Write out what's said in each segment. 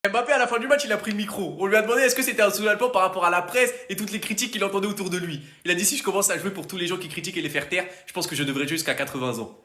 Mbappé, à la fin du match, il a pris le micro. On lui a demandé est-ce que c'était un soulagement par rapport à la presse et toutes les critiques qu'il entendait autour de lui. Il a dit si je commence à jouer pour tous les gens qui critiquent et les faire taire, je pense que je devrais jouer jusqu'à 80 ans.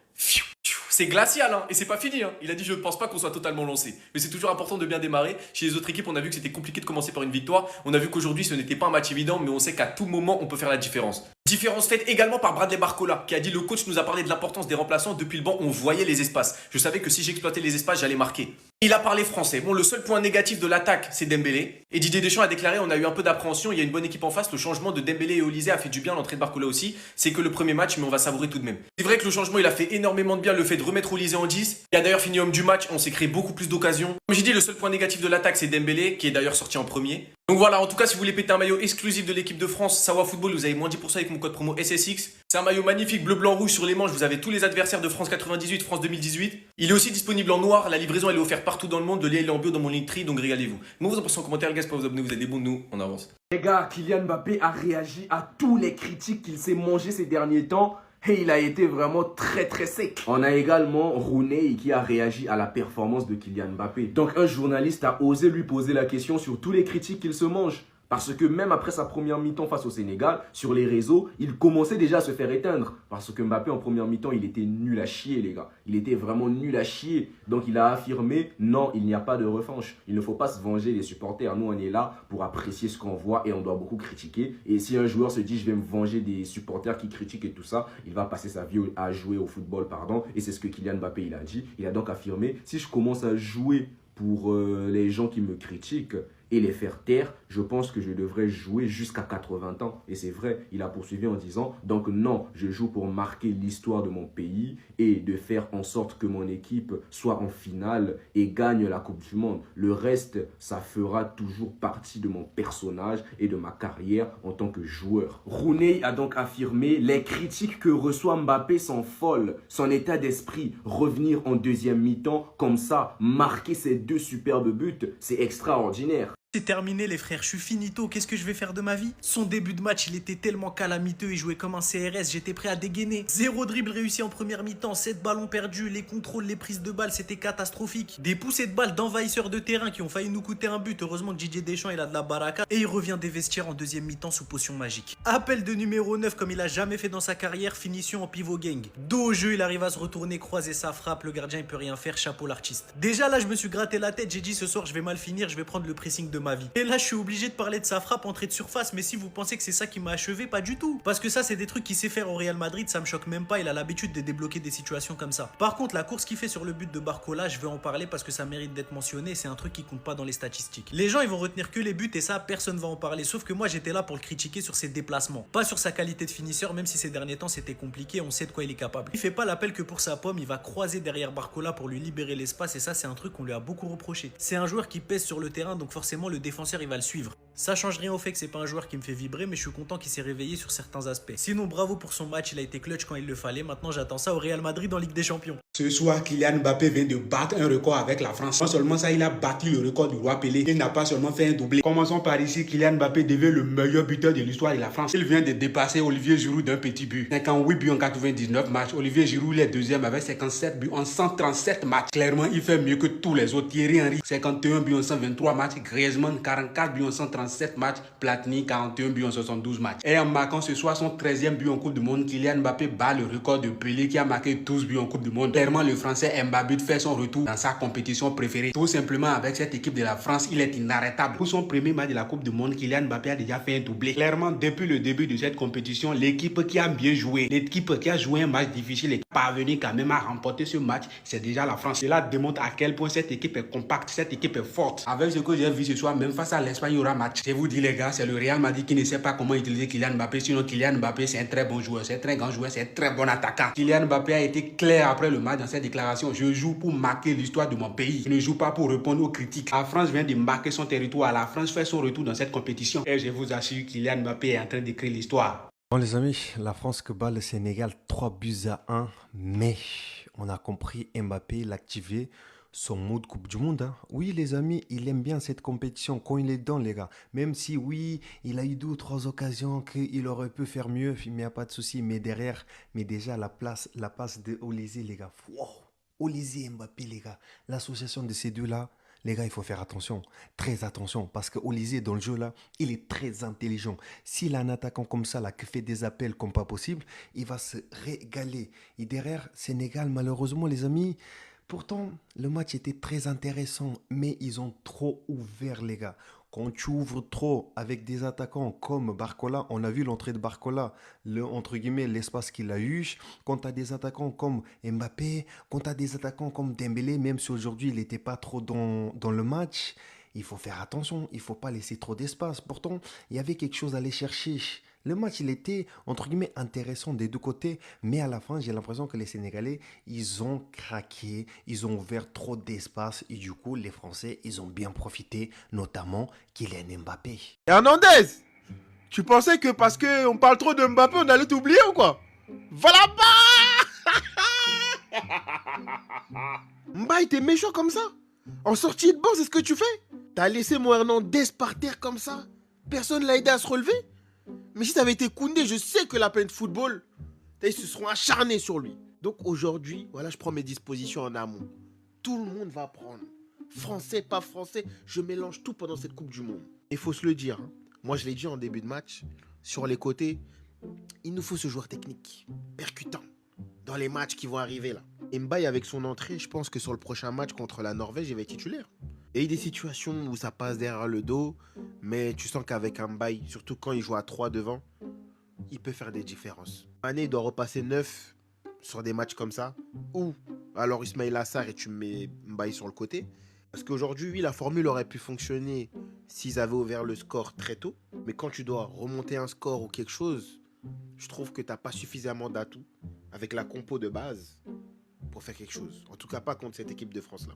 C'est glacial, hein, et c'est pas fini. Hein. Il a dit je ne pense pas qu'on soit totalement lancé. Mais c'est toujours important de bien démarrer. Chez les autres équipes, on a vu que c'était compliqué de commencer par une victoire. On a vu qu'aujourd'hui, ce n'était pas un match évident, mais on sait qu'à tout moment, on peut faire la différence. Différence faite également par Bradley Barcola, qui a dit le coach nous a parlé de l'importance des remplaçants. Depuis le banc, on voyait les espaces. Je savais que si j'exploitais les espaces, j'allais marquer. Il a parlé français. Bon, le seul point négatif de l'attaque, c'est Dembélé. Et Didier Deschamps a déclaré on a eu un peu d'appréhension, il y a une bonne équipe en face. Le changement de Dembélé et Olysée a fait du bien, l'entrée de Barcola aussi. C'est que le premier match, mais on va savourer tout de même. C'est vrai que le changement, il a fait énormément de bien, le fait de remettre Olysée en 10. Il a d'ailleurs fini homme du match, on s'est créé beaucoup plus d'occasions. Comme j'ai dit, le seul point négatif de l'attaque, c'est Dembélé, qui est d'ailleurs sorti en premier. Donc voilà, en tout cas, si vous voulez péter un maillot exclusif de l'équipe de France, Sawa Football, vous avez moins 10% avec mon code promo SSX. C'est un maillot magnifique, bleu, blanc, rouge sur les manches. Vous avez tous les adversaires de France 98, France 2018. Il est aussi disponible en noir. La livraison, elle est offerte partout dans le monde. Le lien, il est en bio dans mon Linktree, donc régalez-vous. Moi, vous en pensez en commentaire, les gars, c'est pas vous abonner, vous êtes des bons de nous. On avance. Les gars, Kylian Mbappé a réagi à tous les critiques qu'il s'est mangé ces derniers temps. Et il a été vraiment très sec. On a également Rooney qui a réagi à la performance de Kylian Mbappé. Donc un journaliste a osé lui poser la question sur tous les critiques qu'il se mange. Parce que même après sa première mi-temps face au Sénégal, sur les réseaux, il commençait déjà à se faire éteindre. Parce que Mbappé, en première mi-temps, il était nul à chier, les gars. Il était vraiment nul à chier. Donc il a affirmé, non, il n'y a pas de revanche. Il ne faut pas se venger des supporters. Nous, on est là pour apprécier ce qu'on voit et on doit beaucoup critiquer. Et si un joueur se dit, je vais me venger des supporters qui critiquent et tout ça, il va passer sa vie à jouer au football, pardon. Et c'est ce que Kylian Mbappé, il a dit. Il a donc affirmé, si je commence à jouer pour les gens qui me critiquent et les faire taire, je pense que je devrais jouer jusqu'à 80 ans. Et c'est vrai, il a poursuivi en disant, donc non, je joue pour marquer l'histoire de mon pays et de faire en sorte que mon équipe soit en finale et gagne la Coupe du Monde. Le reste, ça fera toujours partie de mon personnage et de ma carrière en tant que joueur. Rooney a donc affirmé, les critiques que reçoit Mbappé sont folles. Son état d'esprit, revenir en deuxième mi-temps comme ça, marquer ses 2 superbes buts, c'est extraordinaire. C'est terminé les frères, je suis finito, qu'est-ce que je vais faire de ma vie? Son début de match, il était tellement calamiteux, il jouait comme un CRS, j'étais prêt à dégainer. 0 dribble réussi en première mi-temps, 7 ballons perdus, les contrôles, les prises de balles, c'était catastrophique. Des poussées de balles d'envahisseurs de terrain qui ont failli nous coûter un but, heureusement que Didier Deschamps il a de la baraka. Et il revient des vestiaires en deuxième mi-temps sous potion magique. Appel de numéro 9 comme il a jamais fait dans sa carrière, finition en pivot gang. Dos au jeu, il arrive à se retourner, croiser sa frappe, le gardien il peut rien faire, chapeau l'artiste. Déjà là je me suis gratté la tête, j'ai dit ce soir je vais mal finir, je vais prendre le pressing de ma vie. Et là je suis obligé de parler de sa frappe entrée de surface, mais si vous pensez que c'est ça qui m'a achevé, pas du tout. Parce que ça c'est des trucs qu'il sait faire au Real Madrid, ça me choque même pas, il a l'habitude de débloquer des situations comme ça. Par contre la course qu'il fait sur le but de Barcola, je vais en parler parce que ça mérite d'être mentionné, c'est un truc qui compte pas dans les statistiques. Les gens ils vont retenir que les buts et ça personne va en parler, sauf que moi j'étais là pour le critiquer sur ses déplacements, pas sur sa qualité de finisseur, même si ces derniers temps c'était compliqué, on sait de quoi il est capable. Il fait pas l'appel que pour sa pomme, il va croiser derrière Barcola pour lui libérer l'espace et ça c'est un truc qu'on lui a beaucoup reproché. C'est un joueur qui pèse sur le terrain donc forcément le défenseur il va le suivre. Ça change rien au fait que c'est pas un joueur qui me fait vibrer, mais je suis content qu'il s'est réveillé sur certains aspects. Sinon, bravo pour son match, il a été clutch quand il le fallait. Maintenant, j'attends ça au Real Madrid en Ligue des Champions. Ce soir, Kylian Mbappé vient de battre un record avec la France. Non seulement ça, il a battu le record du roi Pelé. Il n'a pas seulement fait un doublé. Commençons par ici, Kylian Mbappé devient le meilleur buteur de l'histoire de la France. Il vient de dépasser Olivier Giroud d'un petit but. 58 buts en 99 matchs. Olivier Giroud est deuxième avec 57 buts en 137 matchs. Clairement, il fait mieux que tous les autres. Thierry Henry, 51 buts en 123 matchs. Griezmann, 44 buts en 137 matchs. Platini, 41 buts en 72 matchs. Et en marquant ce soir son 13e but en Coupe du Monde, Kylian Mbappé bat le record de Pelé qui a marqué 12 buts en Coupe du Monde. Clairement, le Français Mbappé fait son retour dans sa compétition préférée. Tout simplement, avec cette équipe de la France, il est inarrêtable. Pour son premier match de la Coupe du Monde, Kylian Mbappé a déjà fait un doublé. Clairement, depuis le début de cette compétition, l'équipe qui a bien joué, l'équipe qui a joué un match difficile et qui est parvenue quand même à remporter ce match, c'est déjà la France. Cela démontre à quel point cette équipe est compacte, cette équipe est forte. Avec ce que j'ai vu ce soir, même face à l'Espagne, il y aura match. Je vous dis les gars, c'est le Real Madrid qui ne sait pas comment utiliser Kylian Mbappé. Sinon, Kylian Mbappé, c'est un très bon joueur, c'est un très grand joueur, c'est un très bon attaquant. Kylian Mbappé a été clair après le match dans cette déclaration. Je joue pour marquer l'histoire de mon pays. Je ne joue pas pour répondre aux critiques. La France vient de marquer son territoire. La France fait son retour dans cette compétition. Et je vous assure, Kylian Mbappé est en train d'écrire l'histoire. Bon les amis, la France que bat le Sénégal 3 buts à 1, mais on a compris Mbappé l'activer son mode Coupe du Monde. Hein. Oui les amis, il aime bien cette compétition quand il est dedans les gars. Même si oui, il a eu 2 ou 3 occasions qu'il aurait pu faire mieux, il n'y a pas de souci. Mais derrière, mais déjà la passe de Olysée les gars. Wow. Olysée et Mbappé les gars, l'association de ces deux-là, Les gars, il faut faire attention, très attention, parce que Olysée, dans le jeu là, il est très intelligent. S'il a un attaquant comme ça, là, qui fait des appels comme pas possible, il va se régaler. Et derrière, Sénégal, malheureusement, les amis, pourtant, le match était très intéressant, mais ils ont trop ouvert, les gars. Quand tu ouvres trop avec des attaquants comme Barcola, on a vu l'entrée de Barcola, entre guillemets, l'espace qu'il a eu. Quand tu as des attaquants comme Mbappé, quand tu as des attaquants comme Dembélé, même si aujourd'hui il n'était pas trop dans le match, il faut faire attention, il ne faut pas laisser trop d'espace. Pourtant, il y avait quelque chose à aller chercher. Le match, il était, entre guillemets, intéressant des deux côtés, mais à la fin, j'ai l'impression que les Sénégalais, ils ont craqué, ils ont ouvert trop d'espace, et du coup, les Français, ils ont bien profité, notamment Kylian Mbappé. Hernandez, tu pensais que parce qu'on parle trop de Mbappé, on allait t'oublier ou quoi? Voilà bas. Mbappé, t'es méchant comme ça? En sortie de banc, c'est ce que tu fais? T'as laissé mon Hernandez par terre comme ça? Personne l'a aidé à se relever? Mais si ça avait été Koundé, je sais que la planète football, ils se seront acharnés sur lui. Donc aujourd'hui, voilà, je prends mes dispositions en amont. Tout le monde va prendre. Français, pas français, je mélange tout pendant cette Coupe du Monde. Il faut se le dire, hein. Moi je l'ai dit en début de match, sur les côtés, il nous faut ce joueur technique, percutant, dans les matchs qui vont arriver là. Mbaye avec son entrée, je pense que sur le prochain match contre la Norvège, il va être titulaire. Et il y a des situations où ça passe derrière le dos, mais tu sens qu'avec Mbaye, surtout quand il joue à 3 devant, il peut faire des différences. Mané doit repasser 9 sur des matchs comme ça, ou alors Ismaïla Sarr et tu mets Mbaye sur le côté. Parce qu'aujourd'hui, oui, la formule aurait pu fonctionner s'ils avaient ouvert le score très tôt, mais quand tu dois remonter un score ou quelque chose, je trouve que tu n'as pas suffisamment d'atouts avec la compo de base pour faire quelque chose. En tout cas, pas contre cette équipe de France-là.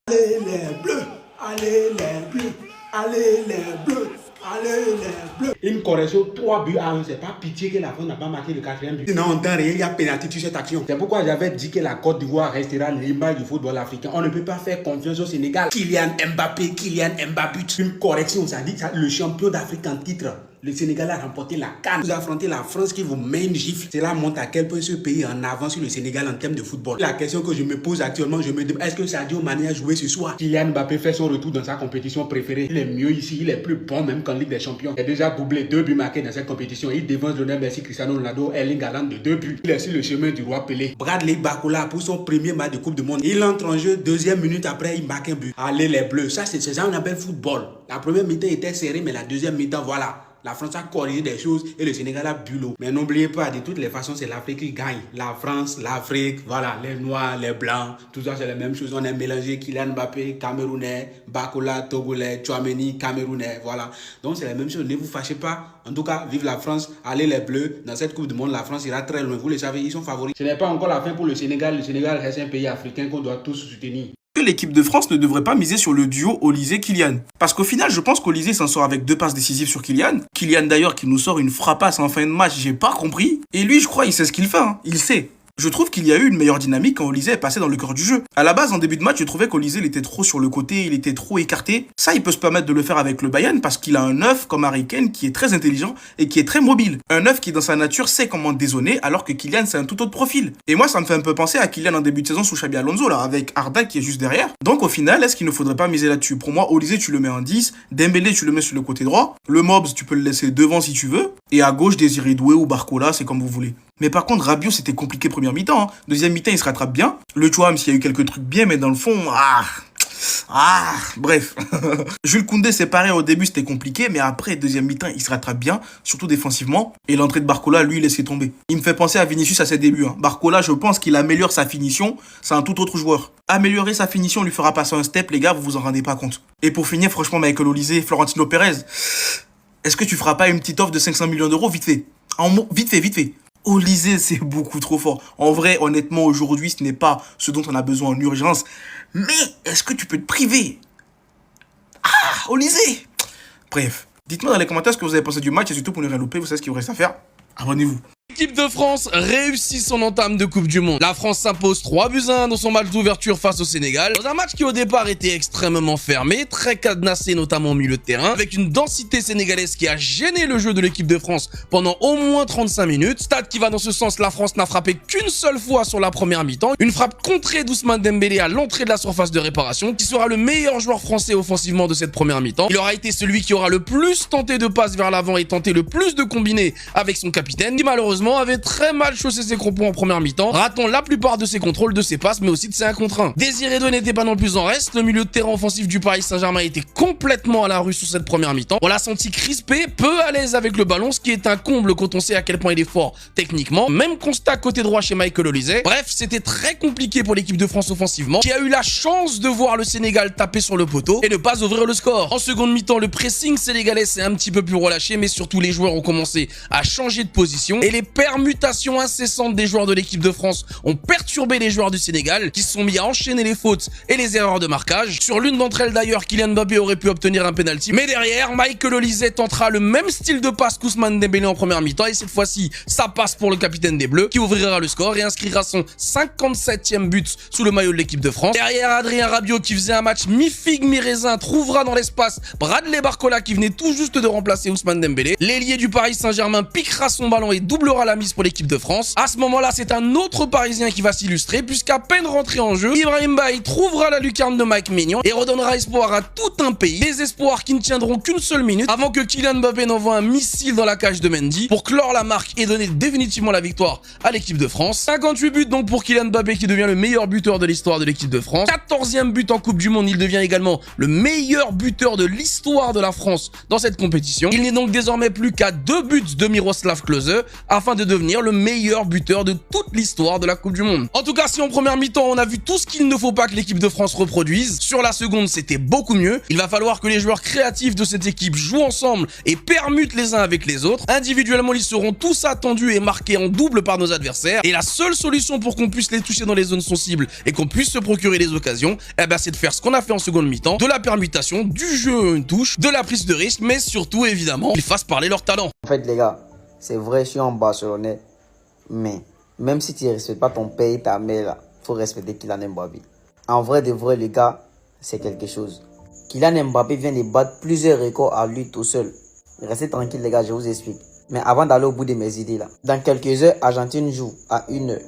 Allez les bleus, allez les bleus, allez les bleus, allez les bleus. Une correction 3 buts à 1, c'est pas pitié que la France n'a pas marqué le 4e but. Sinon, en temps réel, il y a pénalty sur cette action. C'est pourquoi j'avais dit que la Côte d'Ivoire restera l'image du football africain. On ne peut pas faire confiance au Sénégal. Kylian Mbappé, Kylian Mbappé. Une correction, ça dit que le champion d'Afrique en titre. Le Sénégal a remporté la CAN. Vous affrontez la France qui vous met une gifle. Cela montre à quel point ce pays est en avance sur le Sénégal en termes de football. La question que je me pose actuellement, je me demande, est-ce que Sadio Mané a joué ce soir? Kylian Mbappé fait son retour dans sa compétition préférée. Il est mieux ici, il est plus bon même qu'en Ligue des Champions. Il a déjà doublé 2 buts marqués dans cette compétition. Il devance Lionel Messi, Cristiano Ronaldo, Erling Haaland de 2 buts. Il est sur le chemin du roi Pelé. Bradley Barcola pour son premier match de Coupe du Monde. Il entre en jeu, 2e minute après, il marque un but. Allez les Bleus, ça c'est ça qu'on appelle football. La première mi-temps était serrée, mais la deuxième mi-temps, voilà. La France a corrigé des choses et le Sénégal a bu l'eau. Mais n'oubliez pas, de toutes les façons, c'est l'Afrique qui gagne. La France, l'Afrique, voilà, les Noirs, les Blancs, tout ça c'est la même chose. On a mélangé Kylian Mbappé, Camerounais, Barcola, Togolais, Tchouaméni, Camerounais, voilà. Donc c'est la même chose, ne vous fâchez pas. En tout cas, vive la France, allez les Bleus. Dans cette Coupe du Monde, la France ira très loin. Vous le savez, ils sont favoris. Ce n'est pas encore la fin pour le Sénégal. Le Sénégal reste un pays africain qu'on doit tous soutenir. Que l'équipe de France ne devrait pas miser sur le duo Olysée-Kylian. Parce qu'au final, je pense qu'Olysée s'en sort avec 2 passes décisives sur Kylian. Kylian d'ailleurs qui nous sort une frappasse en fin de match, j'ai pas compris. Et lui, je crois, il sait ce qu'il fait, hein. Il sait. Je trouve qu'il y a eu une meilleure dynamique quand Olysée est passé dans le cœur du jeu. À la base, en début de match, je trouvais qu'Olysée il était trop sur le côté, il était trop écarté. Ça, il peut se permettre de le faire avec le Bayern parce qu'il a un 9 comme Harry Kane qui est très intelligent et qui est très mobile. Un 9 qui, dans sa nature, sait comment dézonner alors que Kylian, c'est un tout autre profil. Et moi, ça me fait un peu penser à Kylian en début de saison sous Xabi Alonso, là, avec Arda qui est juste derrière. Donc, au final, est-ce qu'il ne faudrait pas miser là-dessus? Pour moi, Olysée, tu le mets en 10, Dembélé, tu le mets sur le côté droit, le Mobs, tu peux le laisser devant si tu veux, et à gauche, Désiré Doué ou Barcola, c'est comme vous voulez. Mais par contre, Rabiot, c'était compliqué première mi-temps. Hein. Deuxième mi-temps, il se rattrape bien. Le Chouam, s'il y a eu quelques trucs bien, mais dans le fond, bref. Jules Koundé, c'est pareil, au début, c'était compliqué, mais après, deuxième mi-temps, il se rattrape bien, surtout défensivement. Et l'entrée de Barcola, lui, il laissait tomber. Il me fait penser à Vinicius à ses débuts. Hein. Barcola, je pense qu'il améliore sa finition. C'est un tout autre joueur. Améliorer sa finition lui fera passer un step, les gars, vous vous en rendez pas compte. Et pour finir, franchement, Michael Olysée, Florentino Pérez, est-ce que tu feras pas une petite offre de 500 millions d'euros vite fait? Vite fait. Olysée, c'est beaucoup trop fort. En vrai, honnêtement, aujourd'hui, ce n'est pas ce dont on a besoin en urgence. Mais est-ce que tu peux te priver? Olysée! Bref, dites-moi dans les commentaires ce que vous avez pensé du match et surtout pour ne rien louper, vous savez ce qu'il vous reste à faire. Abonnez-vous. L'équipe de France réussit son entame de Coupe du Monde. La France s'impose 3-1 dans son match d'ouverture face au Sénégal. Dans un match qui au départ était extrêmement fermé, très cadenassé notamment au milieu de terrain, avec une densité sénégalaise qui a gêné le jeu de l'équipe de France pendant au moins 35 minutes. Stade qui va dans ce sens, la France n'a frappé qu'une seule fois sur la première mi-temps. Une frappe contrée d'Ousmane Dembélé à l'entrée de la surface de réparation, qui sera le meilleur joueur français offensivement de cette première mi-temps. Il aura été celui qui aura le plus tenté de passes vers l'avant et tenté le plus de combinés avec son capitaine, qui malheureusement avait très mal chaussé ses crampons en première mi-temps, ratant la plupart de ses contrôles, de ses passes, mais aussi de ses 1 contre 1. Désiré Doué n'était pas non plus en reste. Le milieu de terrain offensif du Paris Saint-Germain était complètement à la rue sur cette première mi-temps. On l'a senti crispé, peu à l'aise avec le ballon, ce qui est un comble quand on sait à quel point il est fort techniquement. Même constat côté droit chez Michael Olise. Bref, c'était très compliqué pour l'équipe de France offensivement, qui a eu la chance de voir le Sénégal taper sur le poteau et ne pas ouvrir le score. En seconde mi-temps, le pressing sénégalais s'est un petit peu plus relâché, mais surtout les joueurs ont commencé à changer de position et les permutations incessantes des joueurs de l'équipe de France ont perturbé les joueurs du Sénégal, qui se sont mis à enchaîner les fautes et les erreurs de marquage. Sur l'une d'entre elles d'ailleurs, Kylian Mbappé aurait pu obtenir un penalty, mais derrière, Michael Olise tentera le même style de passe qu'Ousmane Dembélé en première mi-temps, et cette fois-ci, ça passe pour le capitaine des Bleus, qui ouvrira le score et inscrira son 57e but sous le maillot de l'équipe de France. Derrière, Adrien Rabiot, qui faisait un match mi-figue mi-raisin, trouvera dans l'espace Bradley Barcola, qui venait tout juste de remplacer Ousmane Dembélé. L'ailier du Paris Saint-Germain piquera son ballon et doublera la mise pour l'équipe de France. À ce moment-là, c'est un autre Parisien qui va s'illustrer, puisqu'à peine rentré en jeu, Ibrahim Baye trouvera la lucarne de Mike Maignan et redonnera espoir à tout un pays. Des espoirs qui ne tiendront qu'une seule minute avant que Kylian Mbappé n'envoie un missile dans la cage de Mendy pour clore la marque et donner définitivement la victoire à l'équipe de France. 58 buts donc pour Kylian Mbappé, qui devient le meilleur buteur de l'histoire de l'équipe de France. 14e but en Coupe du Monde, il devient également le meilleur buteur de l'histoire de la France dans cette compétition. Il n'est donc désormais plus qu'à 2 buts de Miroslav Klose afin de devenir le meilleur buteur de toute l'histoire de la Coupe du Monde. En tout cas, si en première mi-temps on a vu tout ce qu'il ne faut pas que l'équipe de France reproduise, sur la seconde c'était beaucoup mieux. Il va falloir que les joueurs créatifs de cette équipe jouent ensemble et permutent les uns avec les autres. Individuellement, ils seront tous attendus et marqués en double par nos adversaires, et la seule solution pour qu'on puisse les toucher dans les zones sensibles et qu'on puisse se procurer des occasions, c'est de faire ce qu'on a fait en seconde mi-temps, de la permutation, du jeu une touche, de la prise de risque, mais surtout évidemment qu'ils fassent parler leur talent. En fait les gars, c'est vrai, je suis en Barcelonais, mais même si tu ne respectes pas ton pays, ta mère là, faut respecter Kylian Mbappé. En vrai de vrai les gars, c'est quelque chose. Kylian Mbappé vient de battre plusieurs records à lui tout seul. Restez tranquille les gars, je vous explique. Mais avant d'aller au bout de mes idées là, dans quelques heures, Argentine joue à 1h.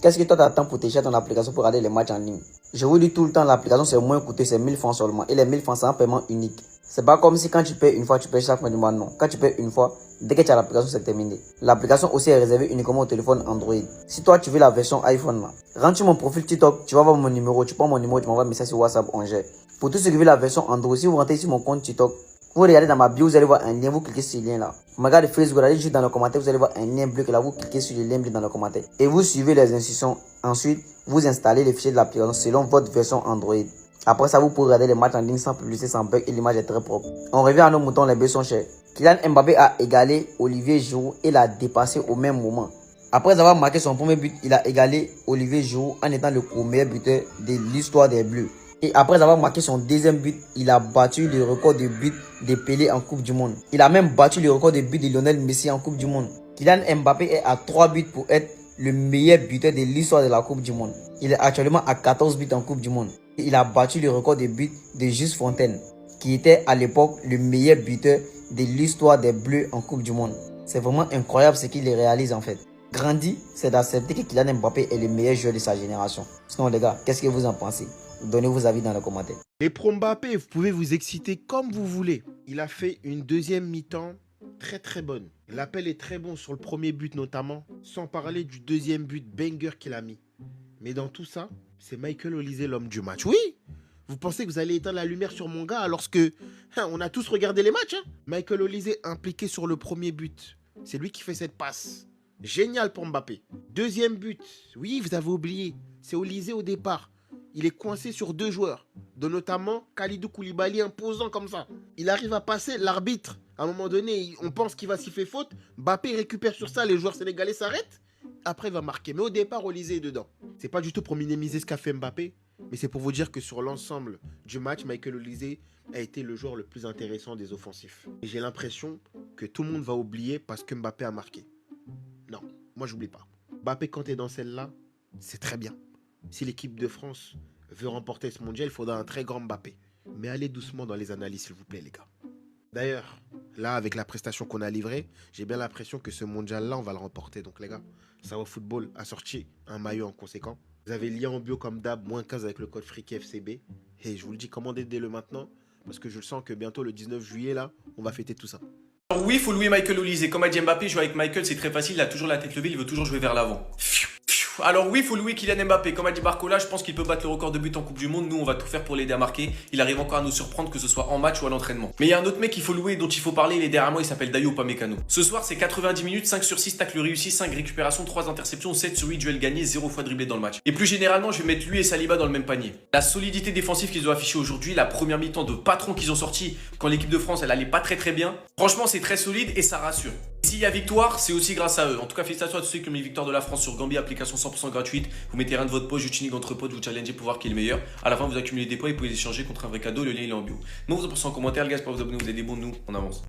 Qu'est-ce que toi t'attends pour télécharger ton application pour regarder les matchs en ligne? Je vous dis tout le temps, l'application c'est moins coûteux, c'est 1000 francs seulement. Et les 1000 francs c'est un paiement unique. C'est pas comme si quand tu payes une fois, tu payes chaque mois du mois, non. Quand tu payes une fois, dès que tu as l'application, c'est terminé. L'application aussi est réservée uniquement au téléphone Android. Si toi tu veux la version iPhone là, rentre sur mon profil TikTok, tu vas voir mon numéro, tu prends mon numéro, tu m'envoies un message sur WhatsApp, on gère. Pour tous ceux qui veulent la version Android, si vous rentrez sur mon compte TikTok, vous regardez dans ma bio, vous allez voir un lien, vous cliquez sur ce lien là. Regardez Facebook, allez juste dans le commentaire, vous allez voir un lien bleu que là, vous cliquez sur le lien bleu dans le commentaire. Et vous suivez les instructions. Ensuite, vous installez les fichiers de l'application selon votre version Android. Après ça, vous pourrez regarder les matchs en ligne sans publicité, sans bug et l'image est très propre. On revient à nos moutons, les bœufs sont chers. Kylian Mbappé a égalé Olivier Giroud et l'a dépassé au même moment. Après avoir marqué son premier but, il a égalé Olivier Giroud en étant le meilleur buteur de l'histoire des Bleus. Et après avoir marqué son deuxième but, il a battu le record de buts de Pelé en Coupe du Monde. Il a même battu le record de buts de Lionel Messi en Coupe du Monde. Kylian Mbappé est à 3 buts pour être le meilleur buteur de l'histoire de la Coupe du Monde. Il est actuellement à 14 buts en Coupe du Monde. Et il a battu le record de buts de Juste Fontaine, qui était à l'époque le meilleur buteur de l'histoire des Bleus en Coupe du Monde. C'est vraiment incroyable ce qu'il réalise en fait. Grandi, c'est d'accepter que Kylian Mbappé est le meilleur joueur de sa génération. Sinon les gars, qu'est-ce que vous en pensez? Donnez vos avis dans les commentaires. Les pros Mbappé, vous pouvez vous exciter comme vous voulez. Il a fait une deuxième mi-temps très bonne. L'appel est très bon sur le premier but notamment, sans parler du deuxième but banger qu'il a mis. Mais dans tout ça, c'est Michael Olise l'homme du match. Oui, vous pensez que vous allez éteindre la lumière sur mon gars alors que on a tous regardé les matchs. Michael Olise impliqué sur le premier but. C'est lui qui fait cette passe. Génial pour Mbappé. Deuxième but. Oui, vous avez oublié. C'est Olise au départ. Il est coincé sur 2 joueurs, dont notamment Kalidou Koulibaly imposant comme ça. Il arrive à passer l'arbitre. À un moment donné, on pense qu'il va s'y faire faute. Mbappé récupère sur ça, les joueurs sénégalais s'arrêtent. Après, il va marquer. Mais au départ, Olise est dedans. C'est pas du tout pour minimiser ce qu'a fait Mbappé, mais c'est pour vous dire que sur l'ensemble du match, Michael Olise a été le joueur le plus intéressant des offensifs. Et j'ai l'impression que tout le monde va oublier parce que Mbappé a marqué. Non, moi j'oublie pas. Mbappé, quand tu es dans celle-là, c'est très bien. Si l'équipe de France veut remporter ce mondial, il faudra un très grand Mbappé. Mais allez doucement dans les analyses, s'il vous plaît, les gars. D'ailleurs, là, avec la prestation qu'on a livrée, j'ai bien l'impression que ce mondial-là, on va le remporter. Donc, les gars, Sawa Football a sorti un maillot en conséquent. Vous avez le lien en bio comme d'hab, moins 15 avec le code FRIKFCB. Et je vous le dis, commandez dès le maintenant, parce que je le sens que bientôt, le 19 juillet, là, on va fêter tout ça. Alors oui, il faut louer Michael Olise. Et comme a dit Mbappé, jouer avec Michael, c'est très facile. Il a toujours la tête levée, il veut toujours jouer vers l'avant. Alors oui, il faut louer Kylian Mbappé. Comme a dit Barcola, je pense qu'il peut battre le record de buts en Coupe du Monde. Nous, on va tout faire pour l'aider à marquer. Il arrive encore à nous surprendre, que ce soit en match ou à l'entraînement. Mais il y a un autre mec qu'il faut louer, dont il faut parler. Il est derrière moi, il s'appelle Dayo Upamecano. Ce soir, c'est 90 minutes, 5 sur 6 tacles réussis, 5 récupérations, 3 interceptions, 7 sur 8 duels gagnés, 0 fois dribblé dans le match. Et plus généralement, je vais mettre lui et Saliba dans le même panier. La solidité défensive qu'ils ont affichée aujourd'hui, la première mi-temps de patron qu'ils ont sorti quand l'équipe de France, elle allait pas très bien. Franchement, c'est très solide et ça rassure. S'il y a victoire, c'est aussi grâce à eux. En tout cas, félicitations à tous ceux qui ont mis victoire de la France sur Gambia, application 100% gratuite. Vous mettez rien de votre poche, j'utilise entre potes, vous challengez pour voir qui est le meilleur. À la fin, vous accumulez des points et vous pouvez les échanger contre un vrai cadeau. Le lien il est en bio. Moi, vous en pensez en commentaire, les gars, pour vous abonner, vous êtes des bons, nous, on avance.